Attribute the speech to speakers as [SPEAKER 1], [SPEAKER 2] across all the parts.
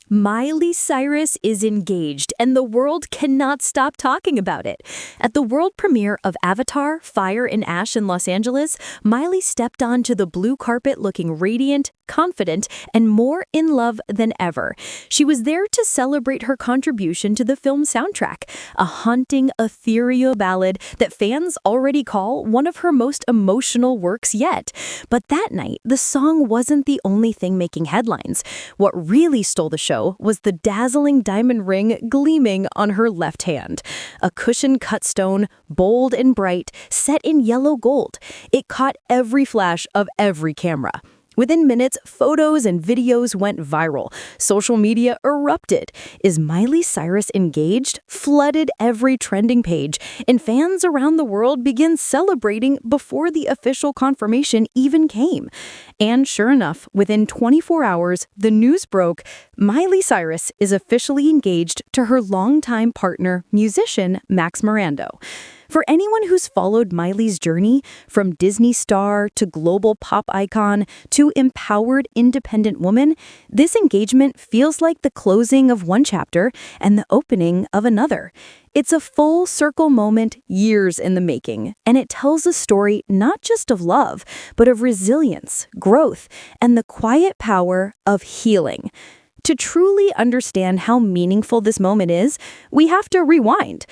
[SPEAKER 1] Miley Cyrus is engaged, and the world cannot stop talking about it. At the world premiere of Avatar, Fire and Ash in Los Angeles, Miley stepped onto the blue carpet looking radiant, confident, and more in love than ever. She was there to celebrate her contribution to the film soundtrack, a haunting, ethereal ballad that fans already call one of her most emotional works yet. But that night, the song wasn't the only thing making headlines. What really stole the show was the dazzling diamond ring gleaming on her left hand. A cushion-cut stone, bold and bright, set in yellow gold. It caught every flash of every camera. Within minutes, photos and videos went viral. Social media erupted. Is Miley Cyrus engaged? Flooded every trending page, and fans around the world began celebrating before the official confirmation even came. And sure enough, within 24 hours, the news broke. Miley Cyrus is officially engaged to her longtime partner, musician Max Morando. For anyone who's followed Miley's journey, from Disney star to global pop icon to empowered independent woman, this engagement feels like the closing of one chapter and the opening of another. It's a full circle moment, years in the making, and it tells a story not just of love, but of resilience, growth, and the quiet power of healing. To truly understand how meaningful this moment is, we have to rewind.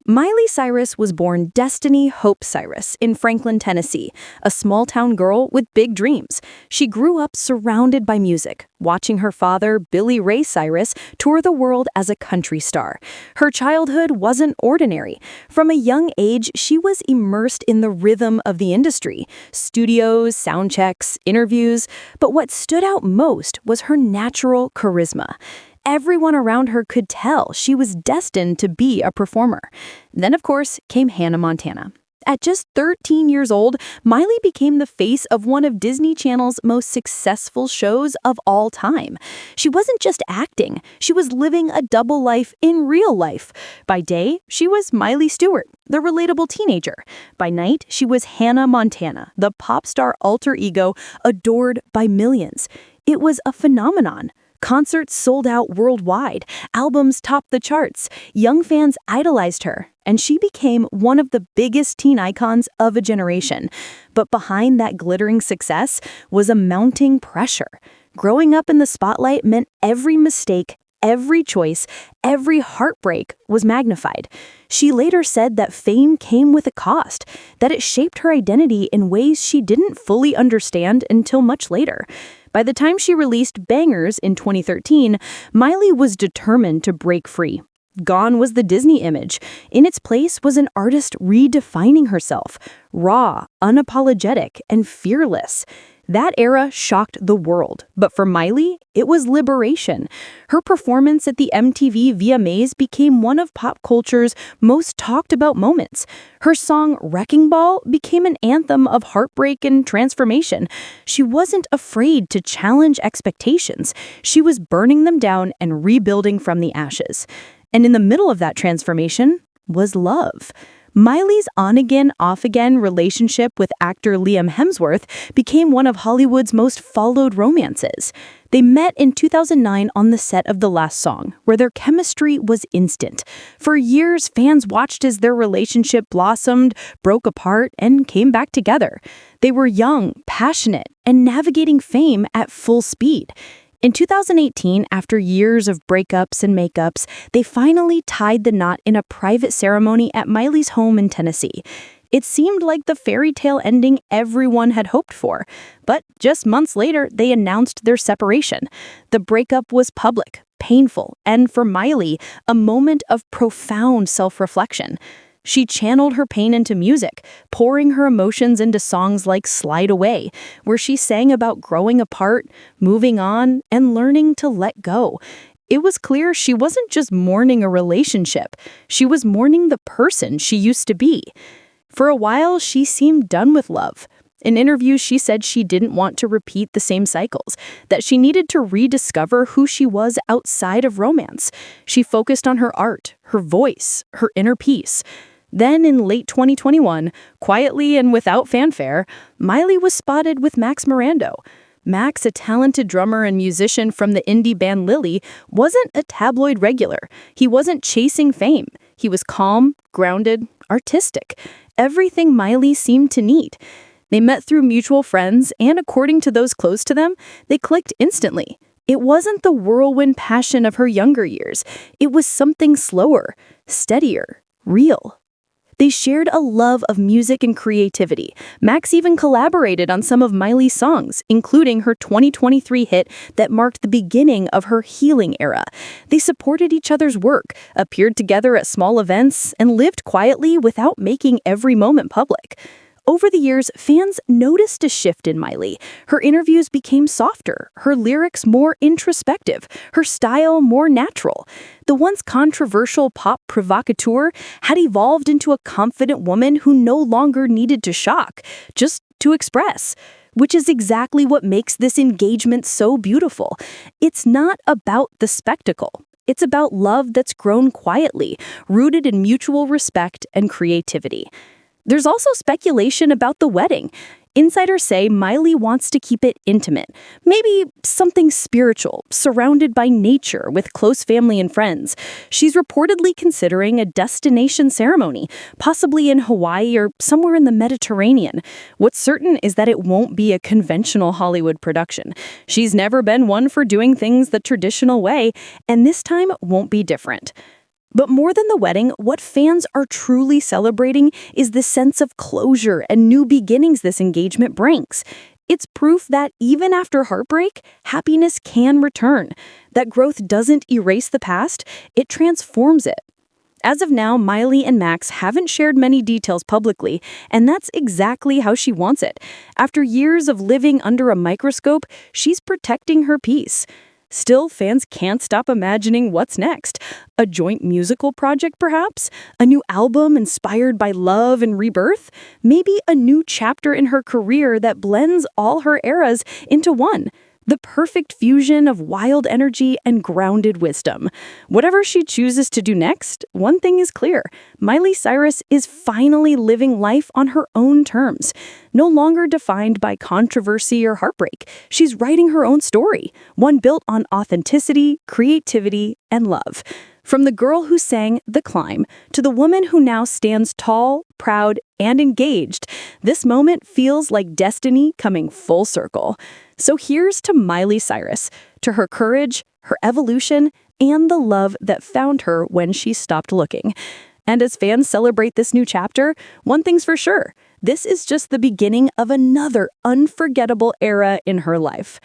[SPEAKER 1] Miley Cyrus was born Destiny Hope Cyrus in Franklin, Tennessee, a small-town girl with big dreams. She grew up surrounded by music, watching her father, Billy Ray Cyrus, tour the world as a country star. Her childhood wasn't ordinary. From a young age, she was immersed in the rhythm of the industry, studios, sound checks, interviews. But what stood out most was her natural charisma. Everyone around her could tell she was destined to be a performer. Then, of course, came Hannah Montana. At just 13 years old, Miley became the face of one of Disney Channel's most successful shows of all time. She wasn't just acting, she was living a double life in real life. By day, she was Miley Stewart, the relatable teenager. By night, she was Hannah Montana, the pop star alter ego adored by millions. It was a phenomenon. Concerts sold out worldwide, albums topped the charts, young fans idolized her, and she became one of the biggest teen icons of a generation. But behind that glittering success was a mounting pressure. Growing up in the spotlight meant every mistake, every choice, every heartbreak was magnified. She later said that fame came with a cost, that it shaped her identity in ways she didn't fully understand until much later. By the time she released Bangers in 2013, Miley was determined to break free. Gone was the Disney image. In its place was an artist redefining herself, raw, unapologetic, and fearless. That era shocked the world, but for Miley, it was liberation. Her performance at the MTV VMAs became one of pop culture's most talked about moments. Her song Wrecking Ball became an anthem of heartbreak and transformation. She wasn't afraid to challenge expectations. She was burning them down and rebuilding from the ashes. And in the middle of that transformation was love. Miley's on-again, off-again relationship with actor Liam Hemsworth became one of Hollywood's most followed romances. They met in 2009 on the set of The Last Song, where their chemistry was instant. For years, fans watched as their relationship blossomed, broke apart, and came back together. They were young, passionate, and navigating fame at full speed. In 2018, after years of breakups and makeups, they finally tied the knot in a private ceremony at Miley's home in Tennessee. It seemed like the fairy tale ending everyone had hoped for. But just months later, they announced their separation. The breakup was public, painful, and for Miley, a moment of profound self-reflection. She channeled her pain into music, pouring her emotions into songs like Slide Away, where she sang about growing apart, moving on, and learning to let go. It was clear she wasn't just mourning a relationship. She was mourning the person she used to be. For a while, she seemed done with love. In interviews, she said she didn't want to repeat the same cycles, that she needed to rediscover who she was outside of romance. She focused on her art, her voice, her inner peace. Then in late 2021, quietly and without fanfare, Miley was spotted with Max Morando. Maxx, a talented drummer and musician from the indie band Lily, wasn't a tabloid regular. He wasn't chasing fame. He was calm, grounded, artistic. Everything Miley seemed to need. They met through mutual friends, and according to those close to them, they clicked instantly. It wasn't the whirlwind passion of her younger years. It was something slower, steadier, real. They shared a love of music and creativity. Maxx even collaborated on some of Miley's songs, including her 2023 hit that marked the beginning of her healing era. They supported each other's work, appeared together at small events, and lived quietly without making every moment public. Over the years, fans noticed a shift in Miley. Her interviews became softer, her lyrics more introspective, her style more natural. The once controversial pop provocateur had evolved into a confident woman who no longer needed to shock, just to express. Which is exactly what makes this engagement so beautiful. It's not about the spectacle. It's about love that's grown quietly, rooted in mutual respect and creativity. There's also speculation about the wedding. Insiders say Miley wants to keep it intimate, maybe something spiritual, surrounded by nature with close family and friends. She's reportedly considering a destination ceremony, possibly in Hawaii or somewhere in the Mediterranean. What's certain is that it won't be a conventional Hollywood production. She's never been one for doing things the traditional way, and this time won't be different. But more than the wedding, what fans are truly celebrating is the sense of closure and new beginnings this engagement brings. It's proof that even after heartbreak, happiness can return. That growth doesn't erase the past, it transforms it. As of now, Miley and Maxx haven't shared many details publicly, and that's exactly how she wants it. After years of living under a microscope, she's protecting her peace. Still, fans can't stop imagining what's next. A joint musical project, perhaps? A new album inspired by love and rebirth? Maybe a new chapter in her career that blends all her eras into one. The perfect fusion of wild energy and grounded wisdom. Whatever she chooses to do next, one thing is clear. Miley Cyrus is finally living life on her own terms. No longer defined by controversy or heartbreak. She's writing her own story, one built on authenticity, creativity, and love. From the girl who sang The Climb to the woman who now stands tall, proud, and engaged, this moment feels like destiny coming full circle. So here's to Miley Cyrus, to her courage, her evolution, and the love that found her when she stopped looking. And as fans celebrate this new chapter, one thing's for sure, this is just the beginning of another unforgettable era in her life.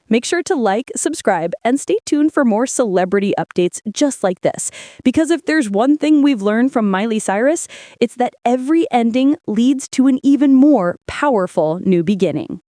[SPEAKER 1] Make sure to like, subscribe, and stay tuned for more celebrity updates just like this. Because if there's one thing we've learned from Miley Cyrus, it's that every ending leads to an even more powerful new beginning.